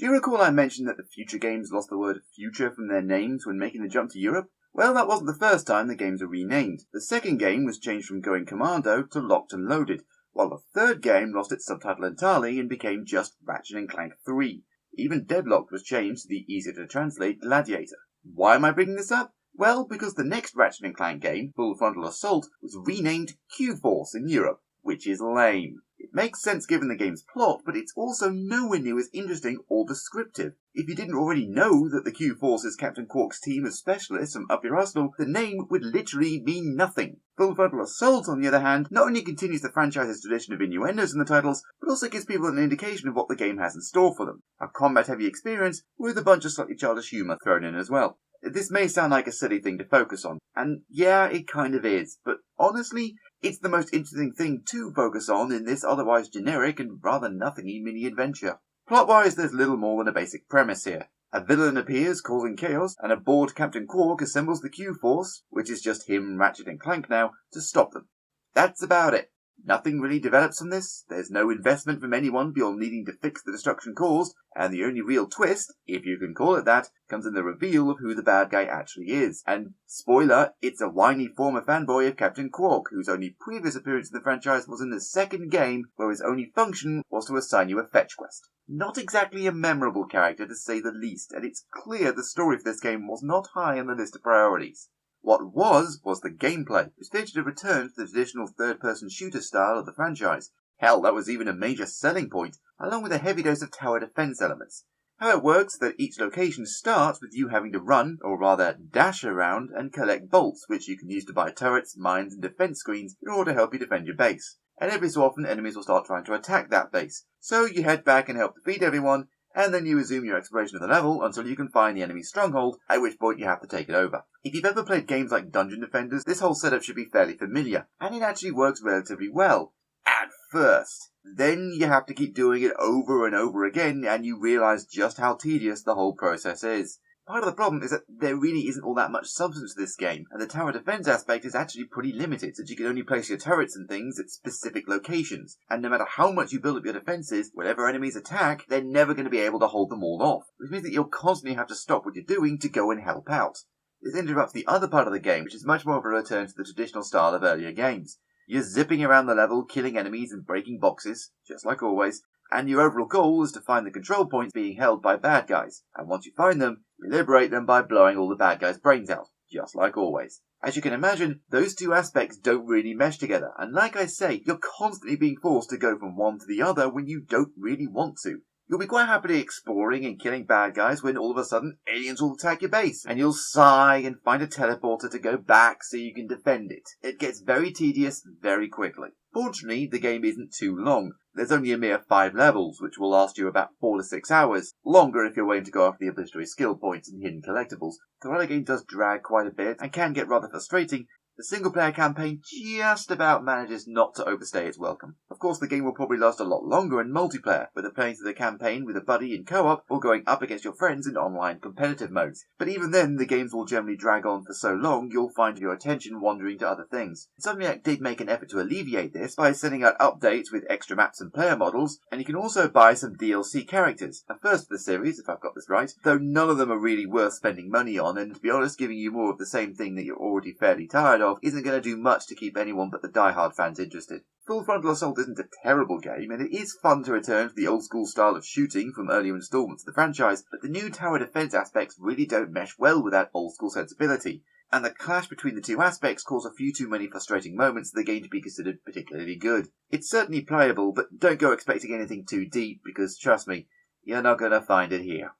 Do you recall I mentioned that the future games lost the word future from their names when making the jump to Europe? Well, that wasn't the first time the games were renamed. The second game was changed from Going Commando to Locked and Loaded, while the third game lost its subtitle entirely and became just Ratchet Clank 3. Even Deadlocked was changed to the easier-to-translate Gladiator. Why am I bringing this up? Well, because the next Ratchet & Clank game, Full Frontal Assault, was renamed Q-Force in Europe, which is lame. It makes sense given the game's plot, but it's also nowhere near as interesting or descriptive. If you didn't already know that the Q-Force is Captain Quark's team of specialists from up your arsenal, the name would literally mean nothing. Full Frontal Assault, on the other hand, not only continues the franchise's tradition of innuendos in the titles, but also gives people an indication of what the game has in store for them. A combat-heavy experience with a bunch of slightly childish humour thrown in as well. This may sound like a silly thing to focus on, and yeah, it kind of is, but honestly, it's the most interesting thing to focus on in this otherwise generic and rather nothingy mini-adventure. Plot-wise, there's little more than a basic premise here. A villain appears, causing chaos, and a bored Captain Quark assembles the Q-Force, which is just him, Ratchet and Clank now, to stop them. That's about it. Nothing really develops from this, there's no investment from anyone beyond needing to fix the destruction caused, and the only real twist, if you can call it that, comes in the reveal of who the bad guy actually is. And, spoiler, it's a whiny former fanboy of Captain Quark, whose only previous appearance in the franchise was in the second game, where his only function was to assign you a fetch quest. Not exactly a memorable character, to say the least, and it's clear the story for this game was not high on the list of priorities. What was the gameplay, which featured a return to the traditional third-person shooter style of the franchise. Hell, that was even a major selling point, along with a heavy dose of tower defense elements. How it works is that each location starts with you having to run, or rather dash around, and collect bolts, which you can use to buy turrets, mines, and defense screens in order to help you defend your base. And every so often enemies will start trying to attack that base, so you head back and help defeat everyone, and then you resume your exploration of the level until you can find the enemy's stronghold, at which point you have to take it over. If you've ever played games like Dungeon Defenders, this whole setup should be fairly familiar, and it actually works relatively well. At first. Then you have to keep doing it over and over again, and you realise just how tedious the whole process is. Part of the problem is that there really isn't all that much substance to this game, and the tower defense aspect is actually pretty limited, since you can only place your turrets and things at specific locations, and no matter how much you build up your defences, whenever enemies attack, they're never going to be able to hold them all off, which means that you'll constantly have to stop what you're doing to go and help out. This interrupts the other part of the game, which is much more of a return to the traditional style of earlier games. You're zipping around the level, killing enemies and breaking boxes, just like always, and your overall goal is to find the control points being held by bad guys, and once you find them, you liberate them by blowing all the bad guys' brains out, just like always. As you can imagine, those two aspects don't really mesh together, and like I say, you're constantly being forced to go from one to the other when you don't really want to. You'll be quite happily exploring and killing bad guys when all of a sudden aliens will attack your base, and you'll sigh and find a teleporter to go back so you can defend it. It gets very tedious very quickly. Fortunately, the game isn't too long. There's only a mere 5 levels, which will last you about 4 to 6 hours, longer if you're waiting to go after the obligatory skill points and hidden collectibles. The while the game does drag quite a bit, and can get rather frustrating, the single-player campaign just about manages not to overstay its welcome. Of course, the game will probably last a lot longer in multiplayer, whether playing through the campaign with a buddy in co-op or going up against your friends in online competitive modes. But even then, the games will generally drag on for so long you'll find your attention wandering to other things. Insomniac did make an effort to alleviate this by sending out updates with extra maps and player models, and you can also buy some DLC characters. A first for the series, if I've got this right, though none of them are really worth spending money on, and to be honest, giving you more of the same thing that you're already fairly tired of isn't going to do much to keep anyone but the die-hard fans interested. Full Frontal Assault isn't a terrible game, and it is fun to return to the old-school style of shooting from earlier installments of the franchise, but the new tower defense aspects really don't mesh well with that old-school sensibility, and the clash between the two aspects cause a few too many frustrating moments for the game to be considered particularly good. It's certainly playable, but don't go expecting anything too deep, because trust me, you're not going to find it here.